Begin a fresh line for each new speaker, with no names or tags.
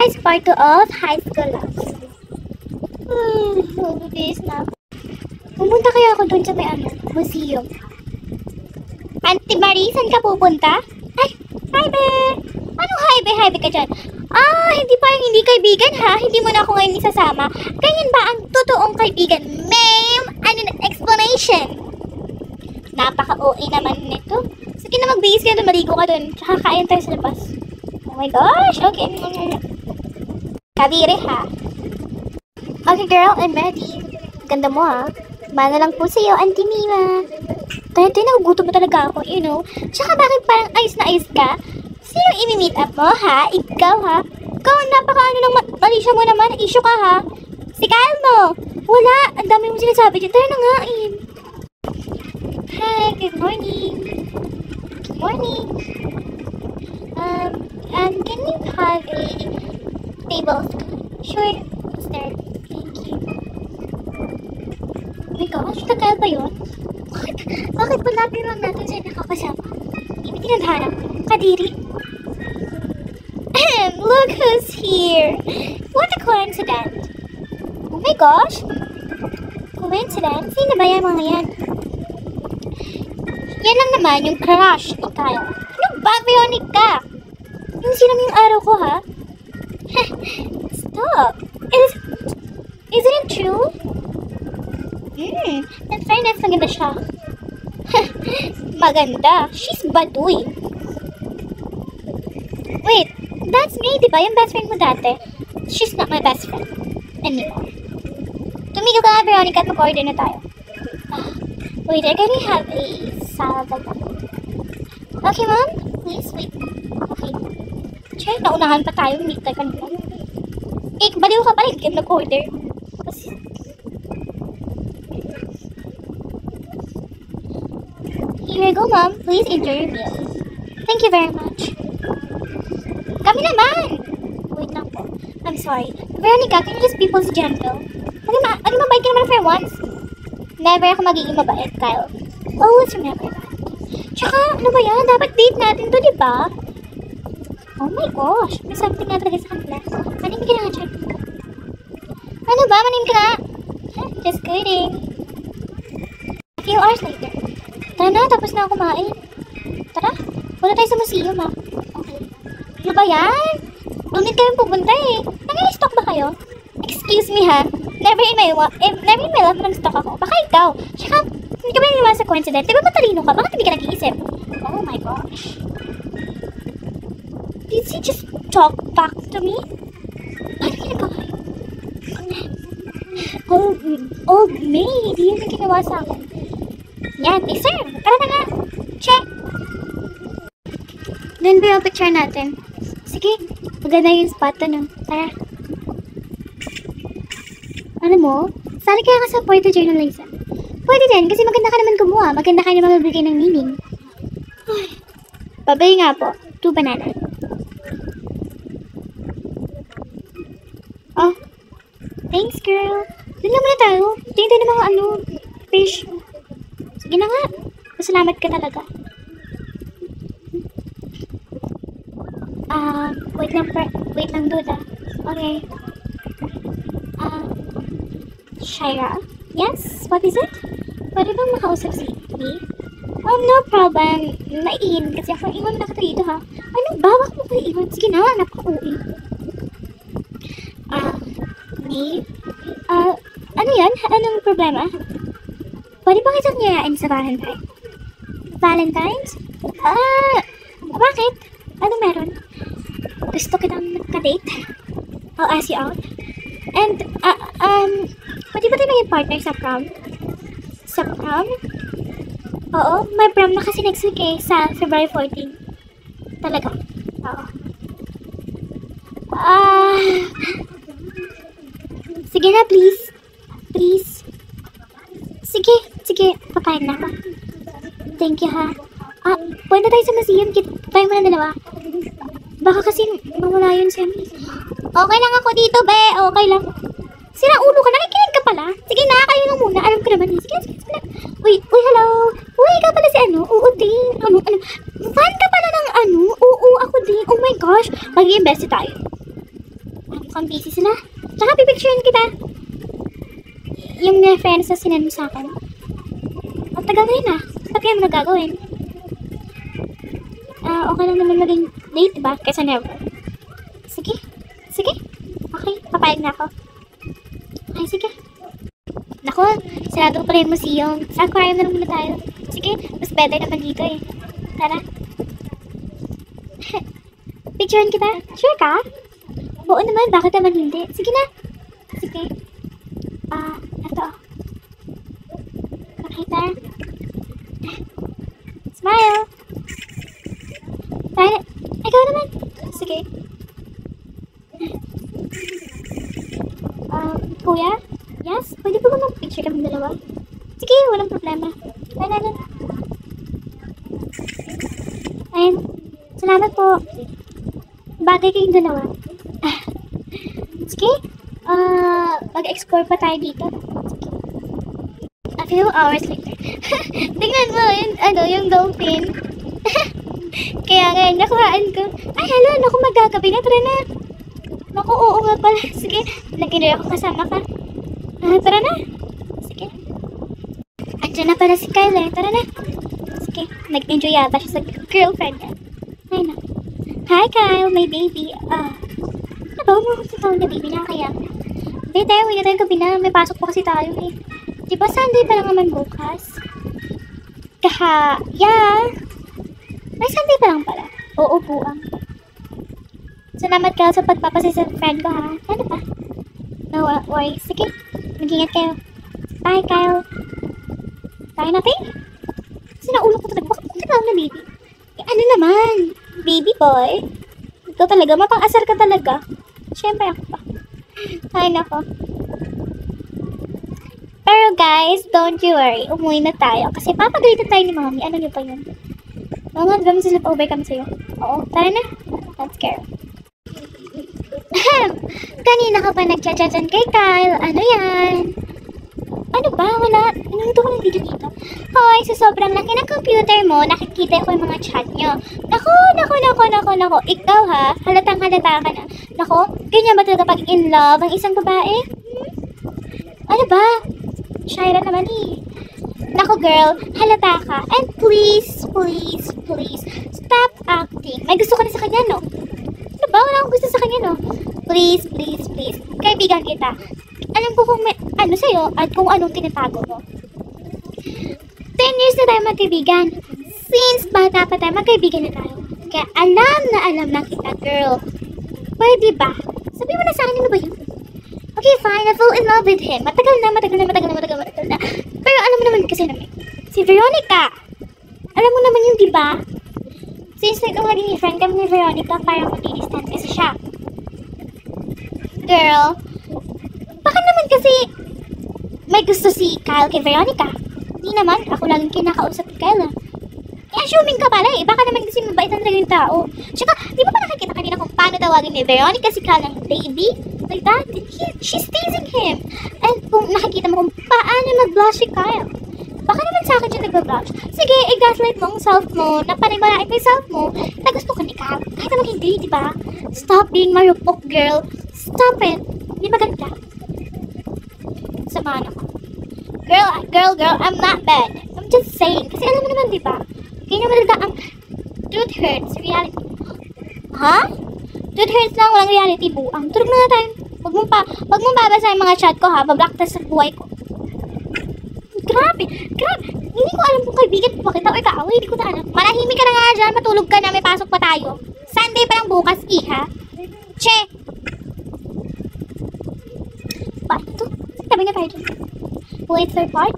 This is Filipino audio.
It's part 2 of high school life. Days na. Pumunta kaya ako dun sa may museum. Auntie Marie, saan ka pupunta? Ay, hi be! Anong hi be? Hi be ka dyan? Hindi parang hindi kaibigan ha? Hindi mo na ako ngayon isasama. Ganyan ba ang totoong kaibigan? Ma'am, ano na explanation? Napaka-OA naman nito. Sige na magbihis ka doon, maligo ka doon. Tsaka kain tayo sa labas. Oh my gosh, okay. Kabire ha. Okay girl, I'm ready. Ganda mo ha. Mana lang po sa'yo, Auntie Mima. Kahit nagugutom mo talaga ako, you know. Tsaka bakit parang ayos na ayos ka? Sino imi-meet up mo ha? Ikaw ha? Ikaw, napaka-ano lang malisya mo naman. Issue ka ha? Si Kyle mo. Wala, ang dami mo sinasabi dyan. Tara na nga eh. Hi, good morning. Good morning. Can we have a table? Sure, sir. Thank you. Oh my gosh, tagal ba yun? Bakit pa natin lang natin siya nakakasama? Hindi tinadhanap. Kadiri. Look who's here. What a coincidence. Oh my gosh. Coincidence? Sino ba yan mga yan? Yan lang naman yung crush ni Kyle. Ano ba, Veronica? Yung sinang yung araw ko, ha? Stop. Isn't it true? In fairness, maganda siya. Maganda. She's baduy. Wait, that's me, di ba? Yung best friend mo dati. She's not my best friend anymore. Tumigil ka nga, Veronica, at mag-order na tayo. Waiter, can we have a salad like that? Okay, ma'am. Please, wait. Okay. Che, naunahan pa tayo. Hindi tayo kanina. Baliw ka pala. Hindi kayo nag-order. Kasi... Here you go, ma'am. Please enjoy your meal. Thank you very much. Kami naman! Wait lang po. I'm sorry. Veronica, can you just be gentle? Ano mabait ka naman for once? Never ako magiging mabait, Kyle. Always remember that. Tsaka, ano ba yan? Dapat date natin to, di ba? Oh my gosh. May something nga talaga sa kanila. Manim ka na nga, check. Ano ba? Manim ka nga? Just kidding. A few hours later. Tara na, tapos na ako kumain. Tara, punta tayo sa museum, ha? Okay. Ano ba yan? Doon kami pupunta eh. Nag-i-stock ba kayo? Excuse me, ha? Never in my life nag-stock ako. Baka ikaw. Tsaka, hindi ka ba niliwan sa coincidence? Di ba matalino ka? Bakit hindi ka nag-iisip? Oh my gosh. Did she just talk back to me? Paano ginagawa yun? Old maid. Yun ang ginawa sa akin. Yan, sir. Tara na nga. Check. Doon ba yung picture natin? Sige. Maganda yung spot na. Tara. Ano mo? Sali kaya ka sa Puerto Journalism. Pwede din, kasi maganda ka naman kumuha. Maganda ka naman magbigay ng meaning. Babay nga po. 2 banana. Oh. Thanks, girl. Doon na muna tayo. Tingin tayo ng mga fish. Sige na nga. Masalamat ka talaga. Wait lang, dude. Okay. Shaira? Yes? What is it? Pwede bang makausap si me? No problem. Naiinom kasi ako. Iwan mo na kita dito, ha? Ano ba? Bakit mo kayo iwan? Sige na, napaka-uwi. Me? Ano yan? Anong problema? Pwede ba kitang niyarain sa Valentine? Valentine's? Bakit? Ano meron? Gusto kitang magka-date? I'll ask you out. And, pwede ba tayo maging partner sa prom? Sa prom? Oo, may prom na kasi next week eh, sa February 14. Talaga? Oo. Sige na, please. Please. Sige, papayag na ako. Thank you, ha. Pwede tayo sa museum, tayo muna dalawa. Baka kasi mawala yun sa amin. Okay lang ako dito, be. Okay lang. Sira ulo ka, nakikinig ka pala. Sige na, kayo lang muna. Alam ko naman. Sige. Uy, hello. Uy, ikaw pala si Oo, din. Fan ka pala ng Oo, ako din. Oh my gosh. Magiging bestie tayo. Mukhang busy sila. Tsaka pipicturein kita. Yung reference na sinend mo sa akin. Ang tagal na yun ah. Ba't kaya mo nagagawin? Okay lang naman maging late, diba? Kaysa never. Sige. Sige. Okay, papayag na ako. Okay, sige. Naku, sarado pa rin yung museum. Sa aquarium na lang muna tayo. Sige, mas better naman dito eh. Tara. Picturean kita? Sure ka? Oo naman, bakit naman hindi? Sige na. Sige. Ito. Okay, tara. Smile. Tara. Ikaw naman. Sige. Kuya? Yes? Pwede po ba mag-picture kami dalawa? Sige, walang problema. Tara. Ayun. Salamat po. Bagay kayong dalawa. Sige. Mag-explore pa tayo dito. A few hours later. Tingnan mo yung dolphin. Kaya ngayon, nakuhaan ko. Ay, hala, naku, magagabi na. Tara na. Naku, oo nga pala. Sige, nag-enjoy ako kasama ka. Tara na. Sige. Andiyan na pala si Kyle eh. Tara na. Sige, nag-enjoy yata siya sa girlfriend niya. Ay na. Hi Kyle, my baby. Nabaw mo kasi tawag na baby na kaya. Hindi tayo, hindi tayo gabi na. May pasok pa kasi tayo eh. Di ba Sunday pa lang naman bukas? Yeah. May Sunday pa lang pala. Oo po Salamat Kyle sa pagpapasay sa friend ko ha. Ano pa? No worries. Sige, mag-ingat kayo. Bye Kyle. Tayo natin? Kasi naulo ko talaga. Bakit ka tawag na baby? Ano naman? Baby boy? Ito talaga, mapang-asar ka talaga. Siyempre ako pa. Ay nako. Pero guys, don't you worry. Umuwi na tayo. Kasi papagalitan tayo ni mommy. Ano niyo pa yun? Oo nga, gawin sa sleepover kami sa'yo. Oo, tara na. Let's go. Kanina ka pa nagchat-chatan kay Kyle. Ano yan? Ano ba? Wala. Inuto ko ng video dito. Hoy, sa sobrang laki ng computer mo, nakikita ko yung mga chat nyo. Nako. Ikaw ha, halatang-halata ka na. Nako, ganyan ba talaga pag in love ang isang babae? Ano ba? Shaira naman eh. Nako girl, halata ka. And please, stop acting. May gusto ka na sa kanya, no? Ano ba? Wala akong gusto sa kanya, no? Please. Kaibigan kita. Alam ko kung may ano sa'yo at kung anong tinatago mo. 10 years na tayo magkaibigan. Since bata pa tayo, magkaibigan na tayo. Kaya alam na kita, girl. Pwede ba? Sabi mo na sa akin, ano ba yun? Okay, fine. I fall in love with him. Matagal na. Pero alam mo naman kasi naman, si Veronica. Alam mo naman yung diba? Since naging friend kami ni Veronica, parang mag-i-distant kasi siya. Girl, baka naman kasi may gusto si Kyle kay Veronica. Hindi naman, ako laging kinakausap ni Kyle. Assuming ka pala eh, baka naman kasi mabait ang talagang tao. Tsaka, di ba nakikita kanina kung paano tawagin ni Veronica si Kyle ng baby? Like that, she's teasing him. And kung nakikita mo kung paano mag-blush si Kyle, baka naman sa akin siya nag-blush. Sige, i-gaslight mo ang self mo, na panimalain mo yung self mo, na gusto ka ni Kyle. Kahit naman hindi, di ba? Stop being marupok, girl. Stop it. Hindi maganda. Samahan ako. Girl, I'm not bad. I'm just saying. Kasi alam mo naman, di ba? Kaya naman talaga ang truth hurts, reality. Ha? Truth hurts lang, walang reality, buang. Tulog na nga tayo. Huwag mong babasa yung mga chat ko ha, bablock ta sa buhay ko. Grabe. Hindi ko alam kung kaibigan ko pa kita or kaaway, hindi ko na alam. Manahimik ka na nga dyan, matulog ka na, may pasok pa tayo. Sunday pa lang bukas, iha. Che! Ba, ito? Tabi na tayo dyan. Wait, third part?